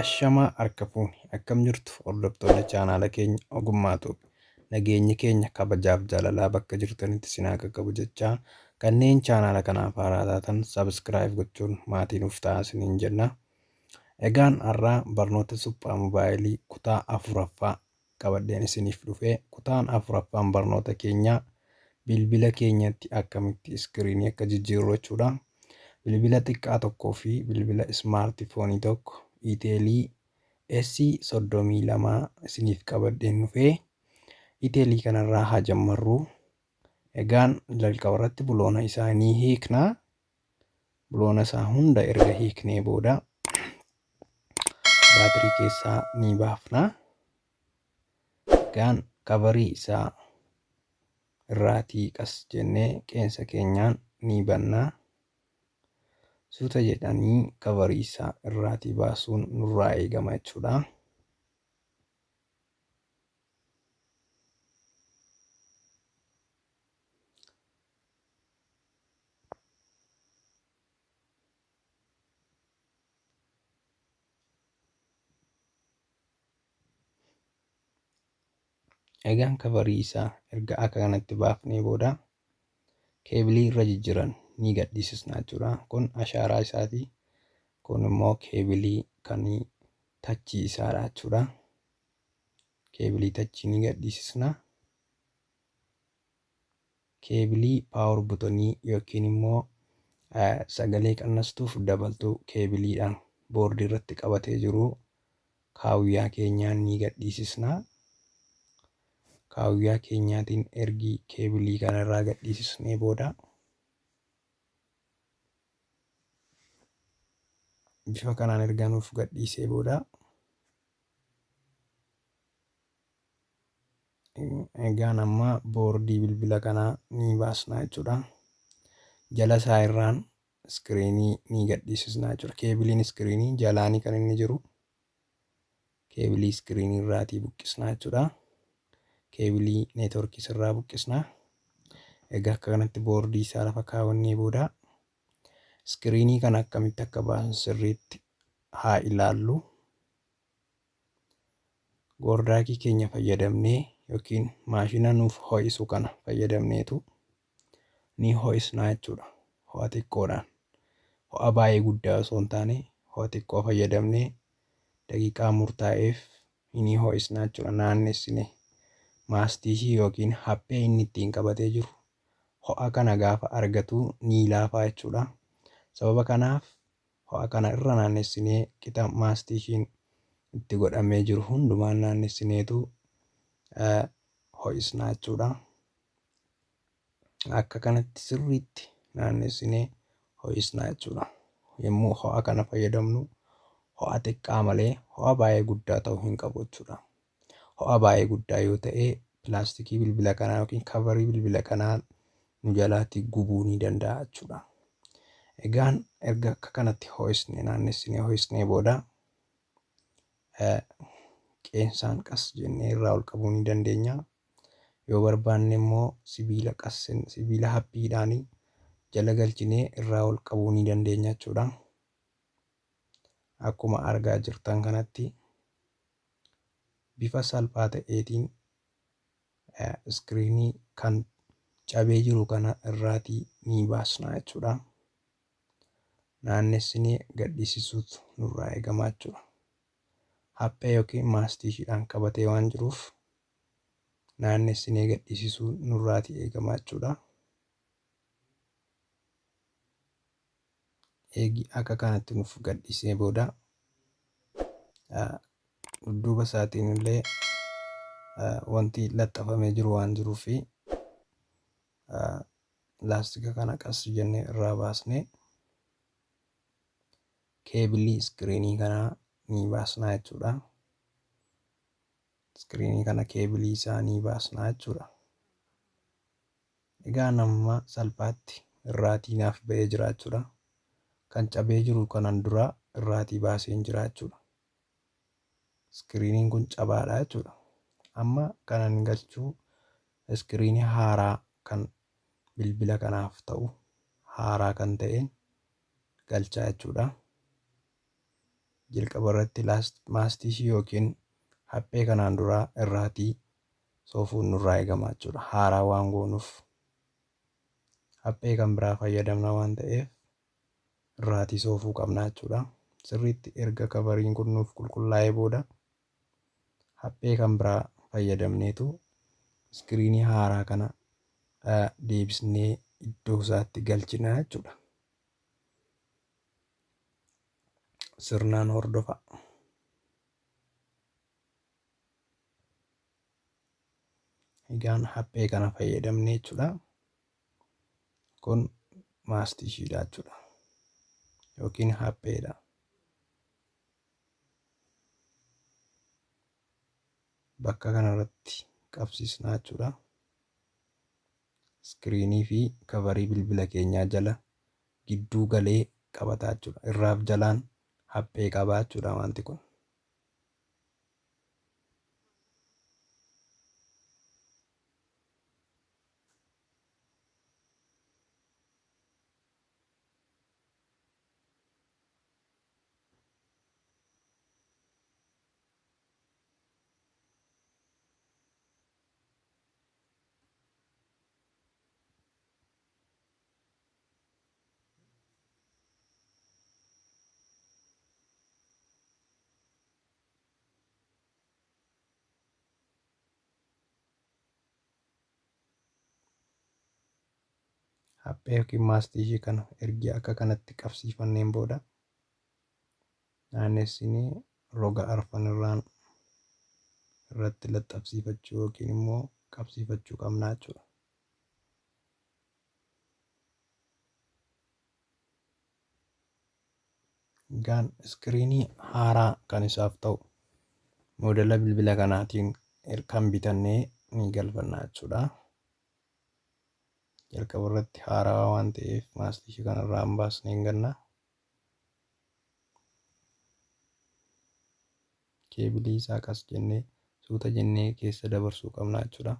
Ashamaa harka fuuni akkam jirtu hordoftoota chaanaala keenya Ogummaatu nageenyi keenya kabajaaf jaalalaa bakka jirtanitti isin haa qaqqabu jechaa kanneen chaanaala kanaaf haaraa taatan sabiskiraayib gochuun maatii nuuf ta'aa isiniin jenna. Egaan har'aa barnoota suphaa moobaayilii kutaa afuraffaa qabadheen isiniif dhufee kutaan afuraffaan barnoota keenyaa bilbila keenyatti akkamitti iskiriinii akka jijjiirru jechuudha. Bilbila xiqqaa tokkoo fi bilbila ismaartifoonii tokko Iteelii S32 isiniif qabadheen dhufee Iteelii kanarraa haa jammarru. Egaan jalqaba irratti buloona isaa ni hiikna. Buloona isaa hunda erga hiiknee booda baatirii keessaa ni baafna. Egaan kabarii isaa irraatii qas jennee qeensa keenyaan ni banna. Suuta jedhanii kabarii isaa irraatii baasuun nurraa eegama jechuudha. Egaan kabarii isaa erga akka kanatti baafnee booda keebilii irra jijjiiran ni gadhiisisna jechuudha. Kun ashaaraa isaati. Kun immoo keebilii kan tachii isaadha jechuudha. Keebilii tachii ni gadhiisisna. Keebilii paawur butonii yookiin immoo sagalee qannastuuf dabaltuu keebiliidhaan boordii irratti qabatee jiru kaawuyyaa keenyaan ni gadhiisisna. Kaawuyyaa keenyaatiin ergi keebilii kanarraa gadhiisisnee booda bifa kanaan erga nuuf gadhiisee booda egaan amma boordii bilbila kanaa ni baasna jechuudha. Jala isaa irraan iskiriinii ni gadhiisisna jechuudha. Keebiliin iskiriinii jalaanii kan inni jiru keebilii iskiriinii irraatii buqqisna jechuudha. Keebilii neetworkii irraa buqqisna. Egaa akka kanatti boordii isaa lafa kaawwannee booda iskiriinii kana akkamitti akka baasan sirriitti haa ilaallu. Goordaakii keenya fayyadamnee yookiin maashina nuuf ho'isu kana fayyadamneetu ni ho'isna jechuudha. Ho'a xiqqoodhaan. Ho'a baay'ee guddaa osoo hin taane ho'a xiqqoo fayyadamnee daqiiqaa murtaa'eef ni ho'isna jechuudha. Naannessine maastiishii yookiin haphee inni ittiin qabatee jiru ho'a kana gaafa argatu ni laafaa jechuudha. Sababa kanaaf ho'a kana irra naannessinee qixa maastiishiin itti godhamee jiru hundumaan naannessineetu ho'isna jechuudha. Akka kanatti sirriitti naannessinee ho'isna jechuudha. Yommuu ho'a kana fayyadamnu ho'a xiqqaa malee ho'a baay'ee guddaa ta'uu hin qabu jechuudha. Ho'a baay'ee guddaa yoo ta'e pilaastikii bilbila kanaa yookiin kabarii bilbila kanaa nu jalaatti gubuu ni danda'a jechuudha. Egaan erga akka kanatti ho'isnee naannessinee ho'isnee booda qeensaan qas jennee irraa ol qabuu ni dandeenya. Yoo barbaanne immoo sibiila haphiidhaan jala galchinee irraa ol qabuu ni dandeenya jechuudha. Akkuma argaa jirtan kanatti bifa salphaa ta'eetiin iskiriinii kan cabee jiru kana irraatii ni baasna jechuudha. Naannessinee gadhiisisuutu nurraa eegama jechuudha. Haphee yookiin maastiishiidhaan qabatee waan jiruuf naannessinee gadhiisisuu nurraatii eegama jechuudha. Eegi akka kanatti nuuf gadhiisee booda dudduuba isaatiin illee wanti laxxafamee jiru waan jiruuf laastika kana qas jennee irraa baasnee keebilii iskiriinii kanaa ni baasna jechuudha. Iskiriinii kana keebilii isaa ni baasna jechuudha. Egaa amma salphaatti irraatii naaf ba'ee jira jechuudha. Kan cabee jiru kanan dura irraatii baaseen jira jechuudha. Iskiriiniin kun cabaadha jechuudha. Amma kanan galchuu iskiriinii haaraa kan bilbila kanaaf ta'u haaraa kan ta'een galchaa jechuudha. jalqaba irratti maastishii yookiin haphee kanaan duraa irraatii soofuun nurraa eegama jechuudha. Haaraa waan goonuuf haphee kan biraa fayyadamna waan ta'eef irraatii soofuu qabna jechuudha. Sirriitti erga kavariin kun nuuf qulqullaa'ee booda haphee kan biraa fayyadamneetu iskiriinii haaraa kana deebisnee iddoo isaatti galchina jechuudha. Sirnaan hordofa. Egaan haphee kana fayyadamne jechuudha. Kun maastishiidha jechuudha. Yookiin hapheedha. Bakka kanarratti qabsiisna jechuudha. Iskiriinii fi kavarii bilbila keenyaa jala gidduu galee qabata jechuudha. Irraaf jalaan haphee qaba jechuudha wanti kun. Haphee yookiin maastishii kana ergi akka kanatti qabsiifanneen booda naannessinee roga arfan irratti laxxabsiifachuu yookiin immoo qabsiifachuu qabna jechuudha. Egaan iskiriinii haaraa kan isaaf ta'u moodela bilbila kanaatiin kan bitannee ni galfanna jechuudha. Jalqaba irratti haaraa waan ta'eef maastishii kanarraa hin baasnee hin ganna. Keebilii isaa qas jennee suuta jennee keessa dabarsuu qabna jechuudha.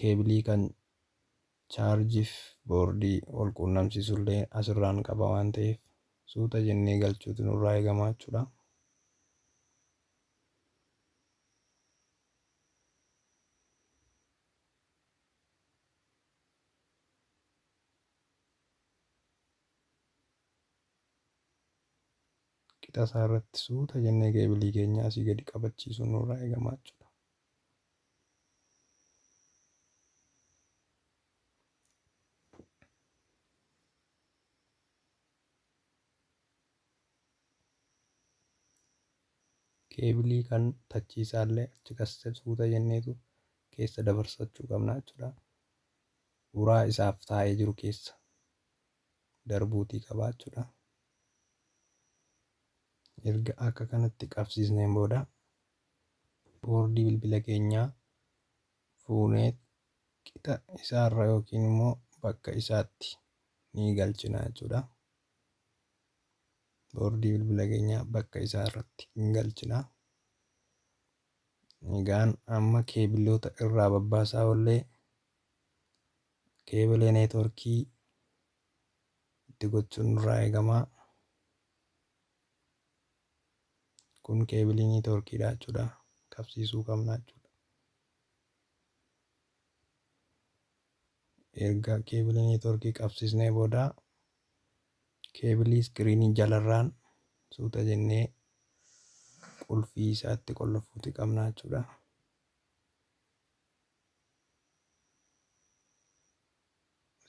Keebilii kan chaarjiif boordii wal quunnamsiisullee asirraan qaba waan ta'eef suuta jennee galchuutu nurraa eegama jechuudha. Qixa isaa irratti suuta jennee keebilii keenya asii gadi qabachiisuun nurraa eegama jechuudha. Keebilii kan tachiisaallee achi keessa suuta jenneetu keessa dabarsachuu qabna jechuudha. Uraa isaaf taa'ee jiru keessa darbuutii qaba jechuudha. Erga akka kanatti qabsiisneen booda boordii bilbila keenyaa fuunee qixa isaarra yookiin immoo bakka isaatti ni galchina jechuudha. Boordii bilbila keenyaa bakka isaa irratti ni galchina. Egaan amma keebiloota irraa babbaasaa oollee keebilee neetworkii itti gochuun nurraa eegama. Kun keebilii neetworkiidha jechuudha. Qabsiisuu qabna jechuudha. Erga keebilii neetworkii qabsiisnee booda keebilii iskiriinii jalarraan suuta jennee qulfii isaatti qollofuuti qabna jechuudha.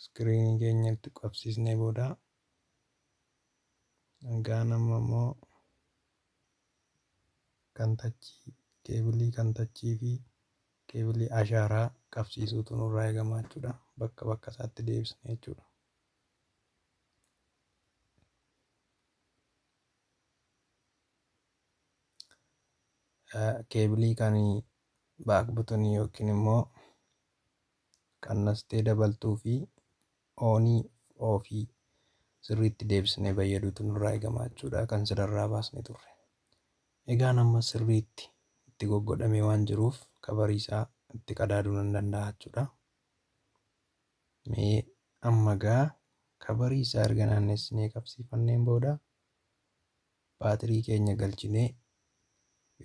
Iskiriinii keenyatti qabsiisnee booda egaan amma immoo keebilii kan tachii fi keebilii ashaaraa qabsiisuutu nurraa eegama jechuudha. Bakka isaatti deebisnee jechuudha. Keebilii kan baakbutonii yookiin immoo qannastee dabaltuu fi oonii oofii sirriitti deebisnee fayyadamuutu nurraa eegama jechuudha. Kan sirarraa baasnee turre. Egaan amma sirriitti itti goggodhamee waan jiruuf kavarii isaa itti qadaaduu nan danda'a jechuudha. Mee amma gaa kavarii isaa erga naannessinee qabsiifanneen booda baatirii keenya galchinee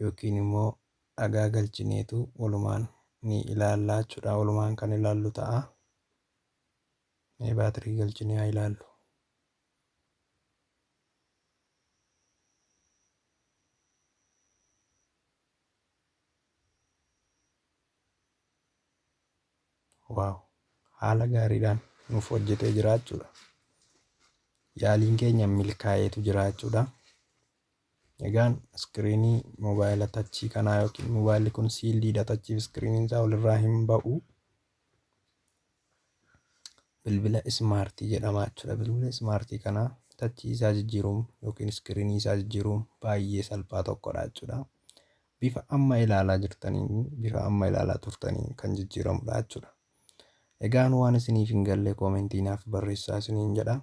yookiin immoo dhagaa galchineetu walumaan ni ilaallaa jechuudha. Walumaan kan ilaallu ta'a. Mee baatirii galchinee haa ilaallu. Waaw! Haala gaariidhaan nuuf hojjetee jira jechuudha. Yaaliin keenya milkaa'eetu jira jechuudha. Egaan iskiriinii moobaayila tachii kanaa yookiin moobaayilli kun siildiidha, tachiif iskiriiniin isaa walirraa hin ba'u. Bilbila ismaartii jedhama jechuudha. Bilbila ismaartii kana tachii isaa jijjiiruun yookiin iskiriinii isaa jijjiiruun baay'ee salphaa tokkodha jechuudha. Bifa amma ilaalaa jirtaniin, bifa amma ilaalaa turtaniin kan jijjiiramudha jechuudha. Egaan waan isiniif hin galle koomentii naaf barreessaa isiniin jedha.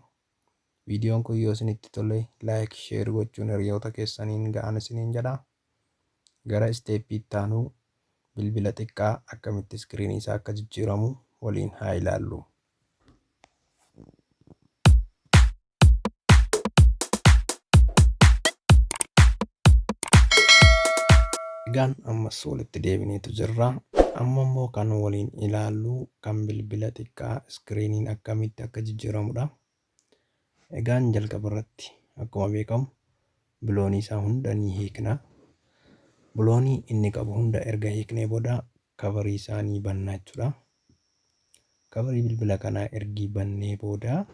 Viidiyoon kun yoo isinitti tole laayik, sheer gochuun hiriyoota keessaniin ga'aa isiniin jedha. Gara isteeppii itti aanu bilbila xiqqaa akkamitti iskiriinii isaa akka jijjiiramu waliin haa ilaallu. Egaan ammas walitti deebineetu jirra. Amma immoo kan waliin ilaallu kan bilbila xiqqaa iskiriiniin akkamitti akka jijjiiramudha. Egaan jalqaba irratti akkuma beekamu biloonii isaa hunda ni hiikna. Biloonii inni qabu hunda erga hiiknee booda kabarii isaa ni banna jechuudha. Kabarii bilbila kanaa ergi bannee booda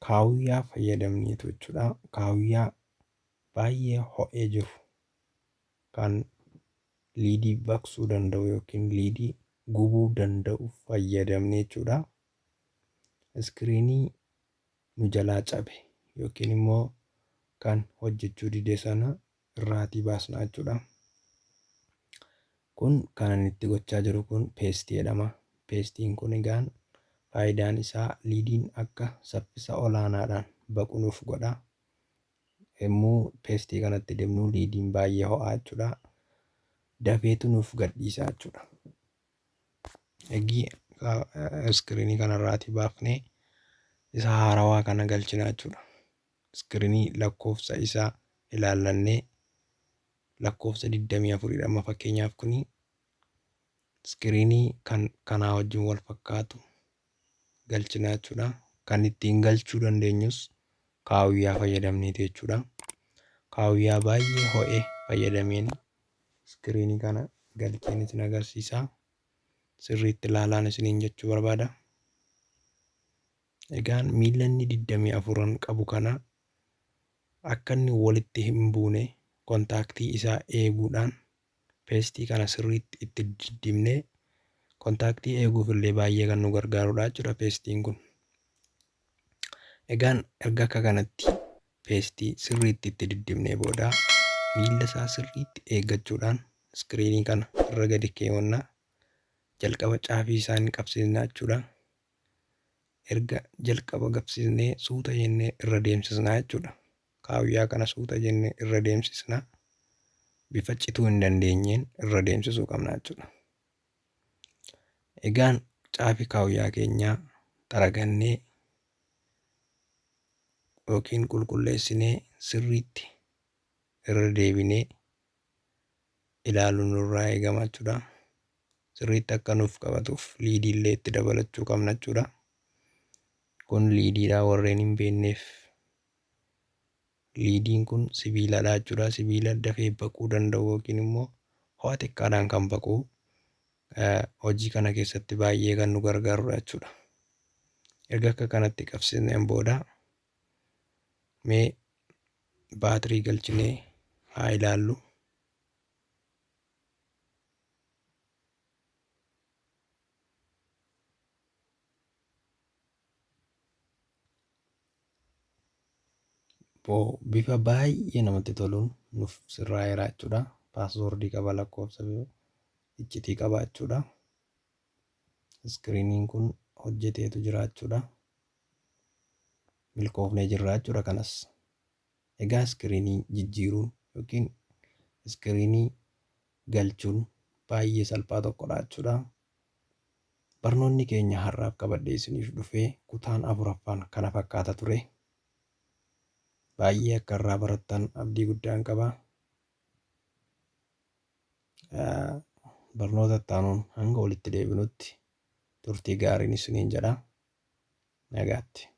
kaawuyyaa fayyadamneetu jechuudha. Kaawuyyaa baay'ee ho'ee jiru kan liidii baqsuu danda'u yookiin liidii gubuu danda'u fayyadamnee jechuudha. Iskiriinii nu jalaa cabe yookiin immoo kan hojjechuu dide sana irraatii baasna jechuudha. Kun kan inni itti gochaa jiru kun peestii jedhama. Peestiin kun egaan faayidaan isaa liidiin akka saffisa olaanaadhaan baqu nuuf godha. Yommuu peestii kanatti dibnu liidiin baay'ee ho'aa jechuudha. Dafeetu nuuf gadhiisa jechuudha. Eegi iskiriinii kanarraatii baafnee isa haarawaa kana galchina jechuudha. Iskiriinii lakkoofsa isaa ilaallannee lakkoofsa 24 amma fakkeenyaaf kuni iskiriinii kanaa wajjin wal fakkaatu galchina jechuudha. Kan ittiin galchuu dandeenyus kaawuyyaa fayyadamneeti jechuudha. Kaawuyyaa baay'ee ho'ee fayyadameen iskiriinii kana galcheen isin agarsiisa. Sirriitti ilaalaa isiniin jechuu barbaada. Egaan miila inni 24 qabu kana akka inni walitti hin buune kontaaktii isaa eeguudhaan peestii kana sirriitti itti diddibnee kontaaktii eeguuf illee baay'ee kan nu gargaarudha jechuudha peestiin kun. Egaan erga akka kanatti peestii sirriitti itti diddibnee booda miila isaa sirriitti eeggachuudhaan iskiriinii kana irra gadi keewwannaa. Jalqaba caafii isaa ni qabsiisna jechuudha. Erga jalqaba qabsiisnee suuta jennee irra deemsisna jechuudha. Kaawuyyaa kana suuta jennee irra deemsisna. Bifa cituu hin dandeenyeen irra deemsisuu qabna jechuudha. Egaan caafii kaawuyyaa keenyaa xaragannee yookiin qulqulleessinee sirriitti irra deebinee ilaaluun nurraa eegama jechuudha. Sirriitti akka nuuf qabatuuf liidii illee itti dabalachuu qabna jechuudha. Kun liidiidhaa warreen hin beekneef liidiin kun sibiiladha jechuudha. Sibiila dafee baquu danda'u yookiin immoo ho'a xiqqaadhaan kan baqu hojii kana keessatti baay'ee kan nu gargaarudha jechuudha. Erga akka kanatti qabsiisneen booda mee baatirii galchinee haa ilaallu. Bifa baay'ee namatti toluun nuuf sirraa'eera jechuudha. Paaswoordii qaba, lakkoofsa iccitii qaba jechuudha. Iskiriiniin kun hojjeteetu jira jechuudha. Milkoofnee jirra jechuudha kanas. Egaa iskiriinii jijjiiruun yookiin iskiriinii galchuun baay'ee salphaa tokkodha jechuudha. Barnoonni keenya har'aaf qabadhee isiniif dhufee kutaan 4ffaan kana fakkaata ture. baay'ee akka irraa barattan abdii guddaan qaba. Barnoota itti aanuun hanga walitti deebinutti turtii gaariin isiniin jedha. Nagaatti.